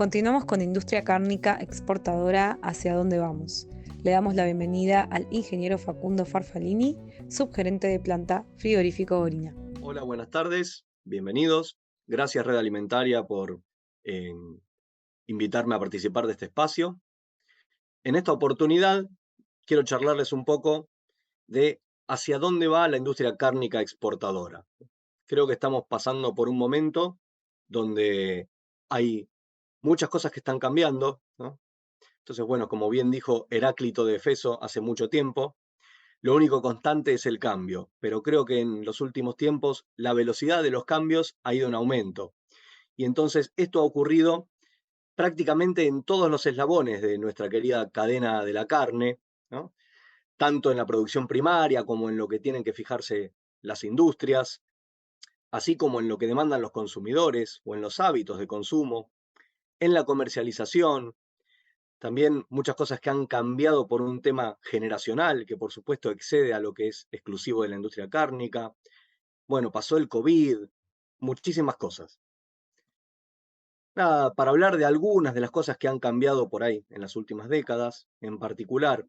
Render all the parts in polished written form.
Continuamos con Industria Cárnica Exportadora, ¿hacia dónde vamos? Le damos la bienvenida al ingeniero Facundo Farfalini, subgerente de planta Frigorífico Gorina. Hola, buenas tardes, bienvenidos. Gracias Red Alimentaria por eh, invitarme a participar de este espacio. En esta oportunidad quiero charlarles un poco de hacia dónde va la industria cárnica exportadora. Creo que estamos pasando por un momento donde hay muchas cosas que están cambiando, ¿no? Entonces, bueno, como bien dijo Heráclito de Éfeso hace mucho tiempo, lo único constante es el cambio, pero creo que en los últimos tiempos la velocidad de los cambios ha ido en aumento. Y entonces esto ha ocurrido prácticamente en todos los eslabones de nuestra querida cadena de la carne, ¿no? Tanto en la producción primaria como en lo que tienen que fijarse las industrias, así como en lo que demandan los consumidores o en los hábitos de consumo, en la comercialización, también muchas cosas que han cambiado por un tema generacional, que por supuesto excede a lo que es exclusivo de la industria cárnica. Bueno, pasó el COVID, muchísimas cosas. Nada, para hablar de algunas de las cosas que han cambiado por ahí en las últimas décadas, en particular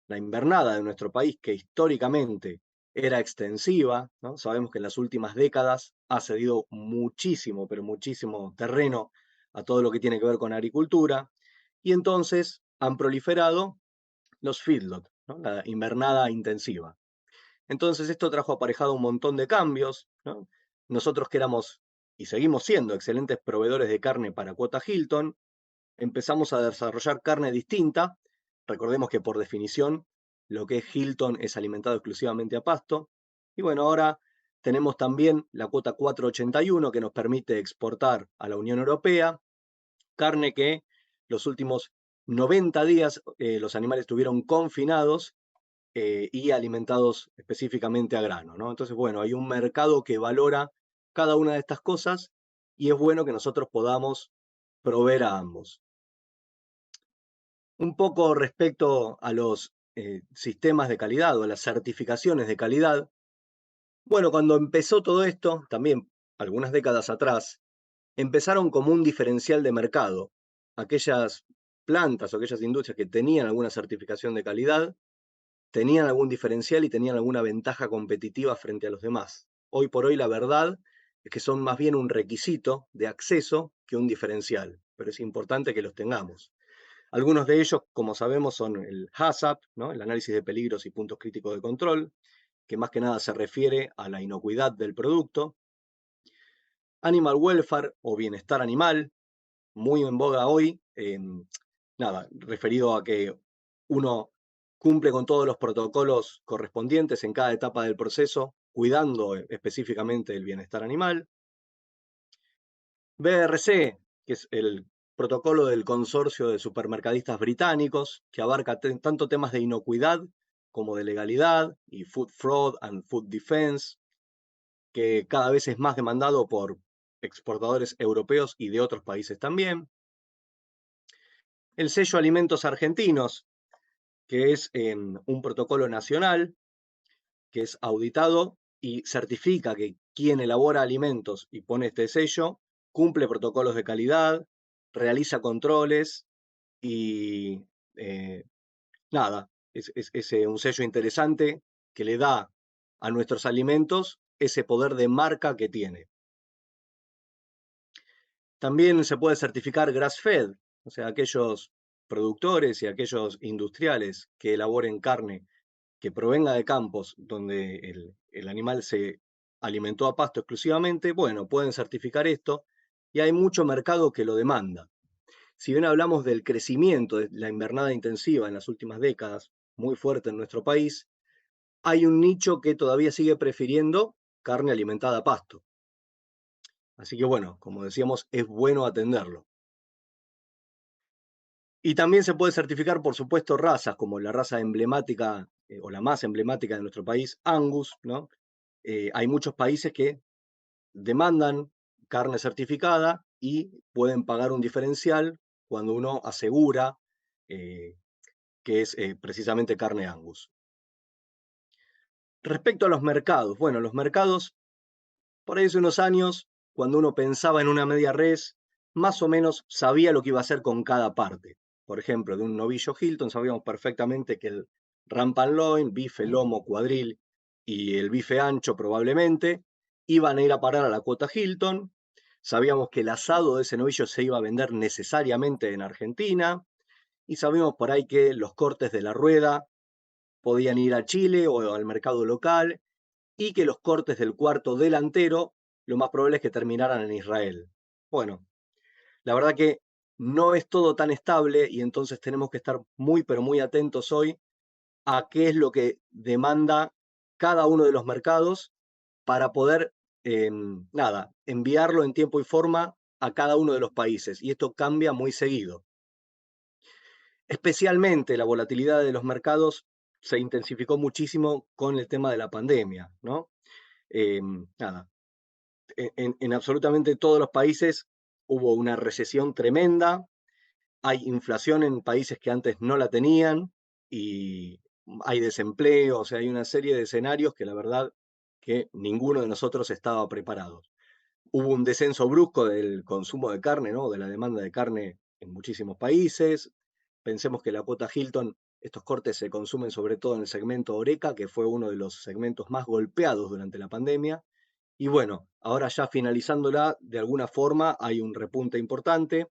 la invernada de nuestro país, que históricamente era extensiva, ¿no? Sabemos que en las últimas décadas ha cedido muchísimo, pero muchísimo terreno a todo lo que tiene que ver con agricultura, y entonces han proliferado los feedlot, ¿no? La invernada intensiva. Entonces esto trajo aparejado un montón de cambios, ¿no? Nosotros que éramos y seguimos siendo excelentes proveedores de carne para Cuota Hilton, empezamos a desarrollar carne distinta. Recordemos que por definición lo que es Hilton es alimentado exclusivamente a pasto. Y bueno, ahora tenemos también la cuota 481 que nos permite exportar a la Unión Europea, carne que los últimos 90 días los animales estuvieron confinados y alimentados específicamente a grano, ¿no? Entonces, bueno, hay un mercado que valora cada una de estas cosas y es bueno que nosotros podamos proveer a ambos. Un poco respecto a los sistemas de calidad o a las certificaciones de calidad. Bueno, cuando empezó todo esto, también algunas décadas atrás, empezaron como un diferencial de mercado. Aquellas plantas o aquellas industrias que tenían alguna certificación de calidad tenían algún diferencial y tenían alguna ventaja competitiva frente a los demás. Hoy por hoy la verdad es que son más bien un requisito de acceso que un diferencial, pero es importante que los tengamos. Algunos de ellos, como sabemos, son el HACCP, ¿no? El análisis de peligros y puntos críticos de control, que más que nada se refiere a la inocuidad del producto. Animal welfare o bienestar animal, muy en boga hoy, nada, referido a que uno cumple con todos los protocolos correspondientes en cada etapa del proceso, cuidando específicamente el bienestar animal. BRC, que es el protocolo del consorcio de supermercadistas británicos, que abarca tanto temas de inocuidad como de legalidad y food fraud and food defense, que cada vez es más demandado por exportadores europeos y de otros países también. El sello Alimentos Argentinos, que es un protocolo nacional que es auditado y certifica que quien elabora alimentos y pone este sello cumple protocolos de calidad, realiza controles y nada, es un sello interesante que le da a nuestros alimentos ese poder de marca que tiene. También se puede certificar grass-fed, o sea, aquellos productores y aquellos industriales que elaboren carne que provenga de campos donde el animal se alimentó a pasto exclusivamente, bueno, pueden certificar esto y hay mucho mercado que lo demanda. Si bien hablamos del crecimiento de la invernada intensiva en las últimas décadas, muy fuerte en nuestro país, hay un nicho que todavía sigue prefiriendo carne alimentada a pasto. Así que bueno, como decíamos, es bueno atenderlo. Y también se puede certificar, por supuesto, razas como la raza emblemática o la más emblemática de nuestro país, Angus, ¿no? Hay muchos países que demandan carne certificada y pueden pagar un diferencial cuando uno asegura eh, que es precisamente carne Angus. Respecto a los mercados, bueno, los mercados, por ahí hace unos años, cuando uno pensaba en una media res, más o menos sabía lo que iba a hacer con cada parte. Por ejemplo, de un novillo Hilton sabíamos perfectamente que el rump and loin, bife, lomo, cuadril y el bife ancho probablemente iban a ir a parar a la cuota Hilton. Sabíamos que el asado de ese novillo se iba a vender necesariamente en Argentina y sabíamos por ahí que los cortes de la rueda podían ir a Chile o al mercado local y que los cortes del cuarto delantero lo más probable es que terminaran en Israel. Bueno, la verdad que no es todo tan estable y entonces tenemos que estar muy, pero muy atentos hoy a qué es lo que demanda cada uno de los mercados para poder, enviarlo en tiempo y forma a cada uno de los países. Y esto cambia muy seguido. Especialmente la volatilidad de los mercados se intensificó muchísimo con el tema de la pandemia, ¿no? Nada, en absolutamente todos los países hubo una recesión tremenda, hay inflación en países que antes no la tenían y hay desempleo, o sea, hay una serie de escenarios que la verdad que ninguno de nosotros estaba preparado. Hubo un descenso brusco del consumo de carne, ¿no? De la demanda de carne en muchísimos países. Pensemos que la cuota Hilton, estos cortes se consumen sobre todo en el segmento Oreca, que fue uno de los segmentos más golpeados durante la pandemia. Y bueno, ahora ya finalizándola, de alguna forma hay un repunte importante,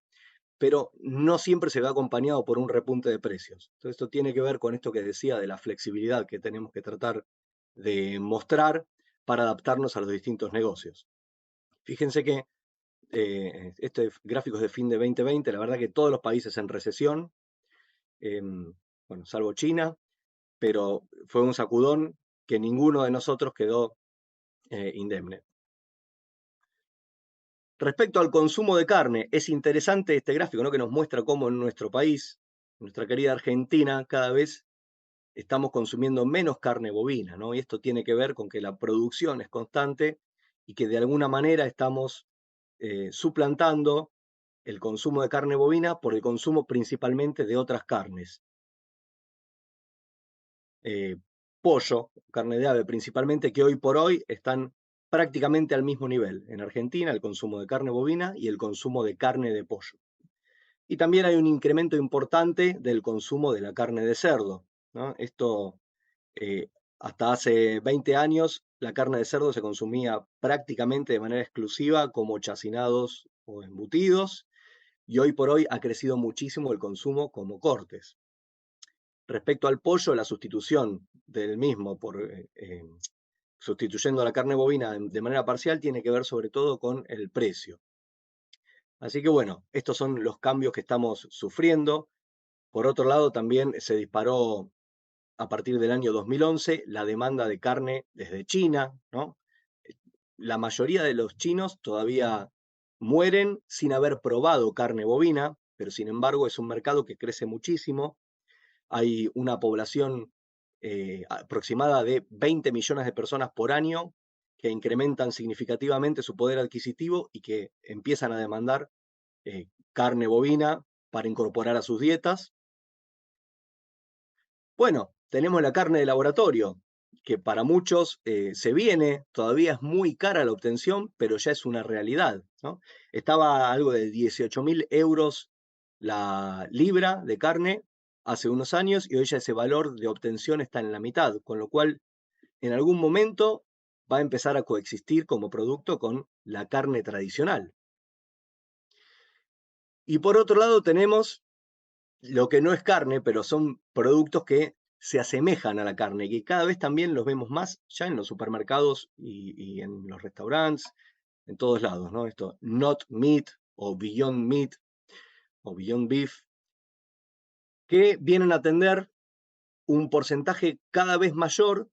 pero no siempre se ve acompañado por un repunte de precios. Entonces esto tiene que ver con esto que decía de la flexibilidad que tenemos que tratar de mostrar para adaptarnos a los distintos negocios. Fíjense que este gráfico es de fin de 2020, la verdad que todos los países en recesión, bueno, salvo China, pero fue un sacudón que ninguno de nosotros quedó indemne. Respecto al consumo de carne, es interesante este gráfico, ¿no? Que nos muestra cómo en nuestro país, en nuestra querida Argentina, cada vez estamos consumiendo menos carne bovina, ¿no? Y esto tiene que ver con que la producción es constante y que de alguna manera estamos suplantando el consumo de carne bovina por el consumo principalmente de otras carnes. Eh, pollo, carne de ave principalmente, que hoy por hoy están prácticamente al mismo nivel. En Argentina, el consumo de carne bovina y el consumo de carne de pollo. Y también hay un incremento importante del consumo de la carne de cerdo, ¿no? Esto, hasta hace 20 años, la carne de cerdo se consumía prácticamente de manera exclusiva como chacinados o embutidos, y hoy por hoy ha crecido muchísimo el consumo como cortes. Respecto al pollo, la sustitución del mismo por sustituyendo a la carne bovina de manera parcial tiene que ver sobre todo con el precio. Así que bueno, estos son los cambios que estamos sufriendo. Por otro lado, también se disparó a partir del año 2011 la demanda de carne desde China, ¿no? La mayoría de los chinos todavía mueren sin haber probado carne bovina, pero sin embargo es un mercado que crece muchísimo. Hay una población aproximada de 20 millones de personas por año que incrementan significativamente su poder adquisitivo y que empiezan a demandar carne bovina para incorporar a sus dietas. Bueno, tenemos la carne de laboratorio, que para muchos se viene, todavía es muy cara la obtención, pero ya es una realidad, ¿no? Estaba algo de 18.000 euros la libra de carne hace unos años y hoy ya ese valor de obtención está en la mitad, con lo cual en algún momento va a empezar a coexistir como producto con la carne tradicional. Y por otro lado tenemos lo que no es carne, pero son productos que se asemejan a la carne, que cada vez también los vemos más ya en los supermercados y en los restaurantes, en todos lados, ¿no? Esto, not meat o beyond beef, que vienen a atender un porcentaje cada vez mayor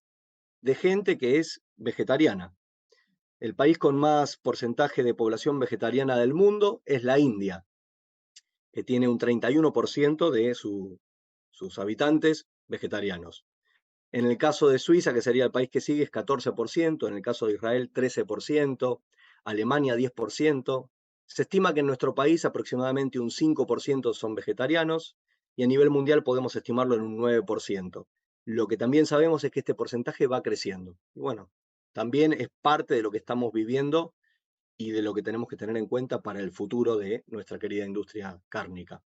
de gente que es vegetariana. El país con más porcentaje de población vegetariana del mundo es la India, que tiene un 31% de sus habitantes vegetarianos. En el caso de Suiza, que sería el país que sigue, es 14%, en el caso de Israel 13%, Alemania 10%. Se estima que en nuestro país aproximadamente un 5% son vegetarianos y a nivel mundial podemos estimarlo en un 9%. Lo que también sabemos es que este porcentaje va creciendo. Y bueno, también es parte de lo que estamos viviendo y de lo que tenemos que tener en cuenta para el futuro de nuestra querida industria cárnica.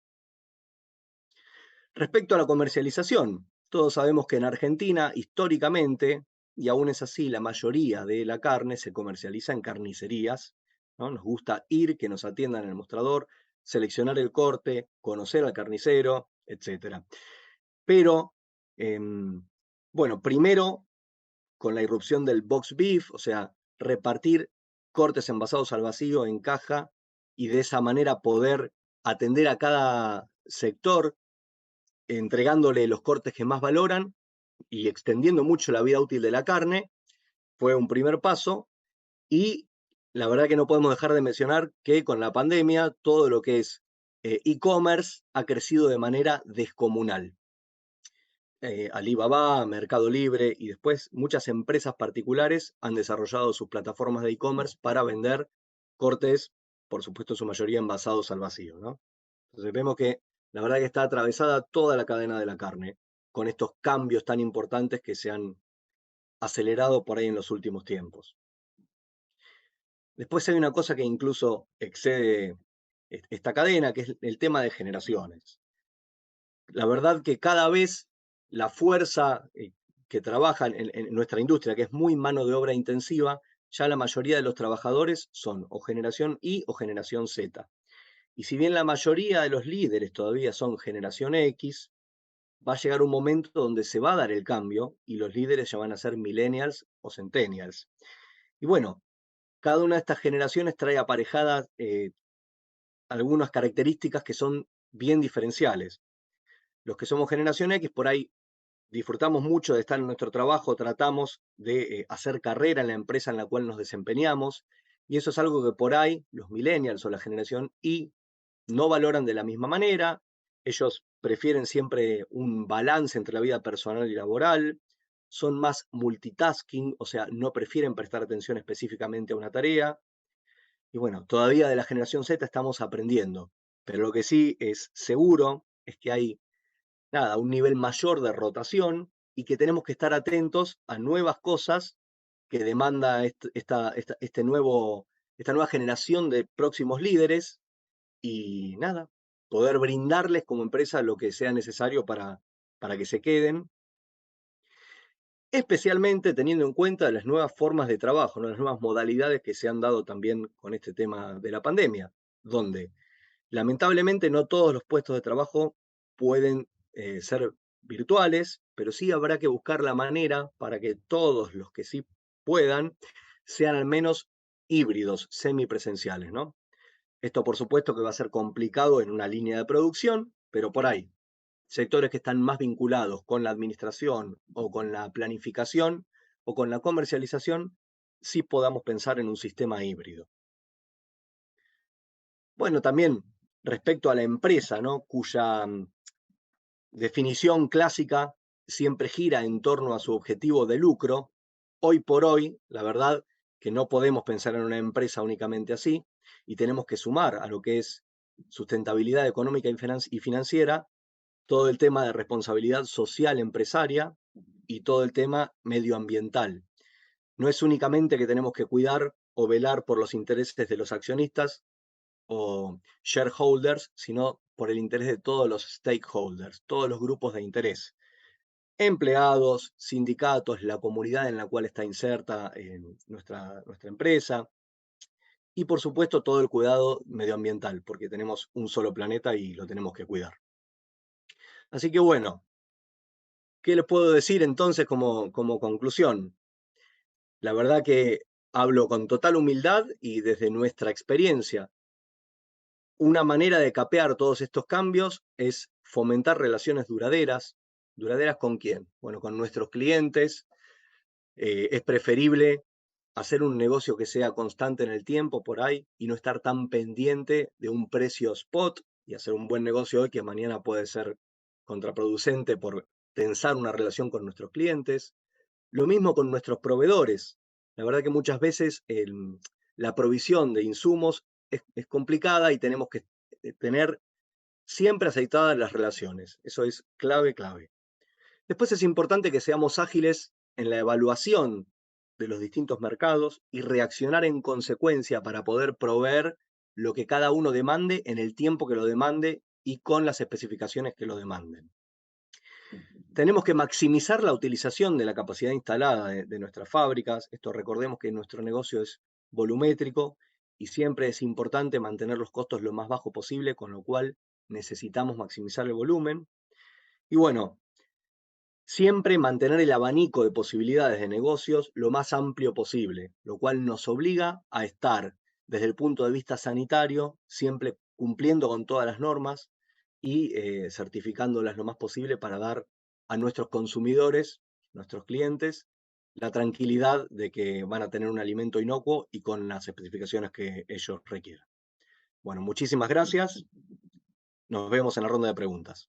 Respecto a la comercialización, todos sabemos que en Argentina, históricamente, y aún es así, la mayoría de la carne se comercializa en carnicerías, ¿no? Nos gusta ir, que nos atiendan en el mostrador, seleccionar el corte, conocer al carnicero, etc. Pero, bueno, primero, con la irrupción del box beef, o sea, repartir cortes envasados al vacío en caja y de esa manera poder atender a cada sector entregándole los cortes que más valoran y extendiendo mucho la vida útil de la carne, fue un primer paso. Y la verdad que no podemos dejar de mencionar que con la pandemia todo lo que es e-commerce ha crecido de manera descomunal. Alibaba, Mercado Libre y después muchas empresas particulares han desarrollado sus plataformas de e-commerce para vender cortes, por supuesto, en su mayoría envasados al vacío, ¿no? Entonces vemos que la verdad que está atravesada toda la cadena de la carne con estos cambios tan importantes que se han acelerado por ahí en los últimos tiempos. Después hay una cosa que incluso excede esta cadena, que es el tema de generaciones. La verdad que cada vez la fuerza que trabaja en nuestra industria, que es muy mano de obra intensiva, ya la mayoría de los trabajadores son o generación Y o generación Z. Y si bien la mayoría de los líderes todavía son generación X, va a llegar un momento donde se va a dar el cambio y los líderes ya van a ser millennials o centennials. Y bueno, cada una de estas generaciones trae aparejadas algunas características que son bien diferenciales. Los que somos generación X, por ahí disfrutamos mucho de estar en nuestro trabajo, tratamos de hacer carrera en la empresa en la cual nos desempeñamos, y eso es algo que por ahí los millennials o la generación Y no valoran de la misma manera. Ellos prefieren siempre un balance entre la vida personal y laboral, son más multitasking, o sea, no prefieren prestar atención específicamente a una tarea. Y bueno, todavía de la generación Z estamos aprendiendo, pero lo que sí es seguro es que hay, nada, un nivel mayor de rotación y que tenemos que estar atentos a nuevas cosas que demanda esta nueva generación de próximos líderes y nada, poder brindarles como empresa lo que sea necesario para que se queden, especialmente teniendo en cuenta las nuevas formas de trabajo, ¿no? Las nuevas modalidades que se han dado también con este tema de la pandemia, donde lamentablemente no todos los puestos de trabajo pueden ser virtuales, pero sí habrá que buscar la manera para que todos los que sí puedan sean al menos híbridos, semipresenciales, ¿no? Esto por supuesto que va a ser complicado en una línea de producción, pero por ahí, sectores que están más vinculados con la administración o con la planificación o con la comercialización, sí podamos pensar en un sistema híbrido. Bueno, también respecto a la empresa, ¿no? Cuya definición clásica siempre gira en torno a su objetivo de lucro, hoy por hoy, la verdad que no podemos pensar en una empresa únicamente así y tenemos que sumar a lo que es sustentabilidad económica y financiera todo el tema de responsabilidad social empresaria y todo el tema medioambiental. No es únicamente que tenemos que cuidar o velar por los intereses de los accionistas o shareholders, sino por el interés de todos los stakeholders, todos los grupos de interés. Empleados, sindicatos, la comunidad en la cual está inserta en nuestra empresa y por supuesto todo el cuidado medioambiental, porque tenemos un solo planeta y lo tenemos que cuidar. Así que bueno, ¿qué les puedo decir entonces como conclusión? La verdad que hablo con total humildad y desde nuestra experiencia. Una manera de capear todos estos cambios es fomentar relaciones duraderas. ¿Duraderas con quién? Bueno, con nuestros clientes. Es preferible hacer un negocio que sea constante en el tiempo por ahí y no estar tan pendiente de un precio spot y hacer un buen negocio hoy que mañana puede ser contraproducente por tensar una relación con nuestros clientes. Lo mismo con nuestros proveedores. La verdad que muchas veces la provisión de insumos es complicada y tenemos que tener siempre aceitadas las relaciones. Eso es clave, clave. Después es importante que seamos ágiles en la evaluación de los distintos mercados y reaccionar en consecuencia para poder proveer lo que cada uno demande en el tiempo que lo demande y con las especificaciones que lo demanden. Tenemos que maximizar la utilización de la capacidad instalada de nuestras fábricas. Esto recordemos que nuestro negocio es volumétrico y siempre es importante mantener los costos lo más bajo posible, con lo cual necesitamos maximizar el volumen. Y bueno, siempre mantener el abanico de posibilidades de negocios lo más amplio posible, lo cual nos obliga a estar desde el punto de vista sanitario, siempre cumpliendo con todas las normas y certificándolas lo más posible para dar a nuestros consumidores, nuestros clientes, la tranquilidad de que van a tener un alimento inocuo y con las especificaciones que ellos requieran. Bueno, muchísimas gracias. Nos vemos en la ronda de preguntas.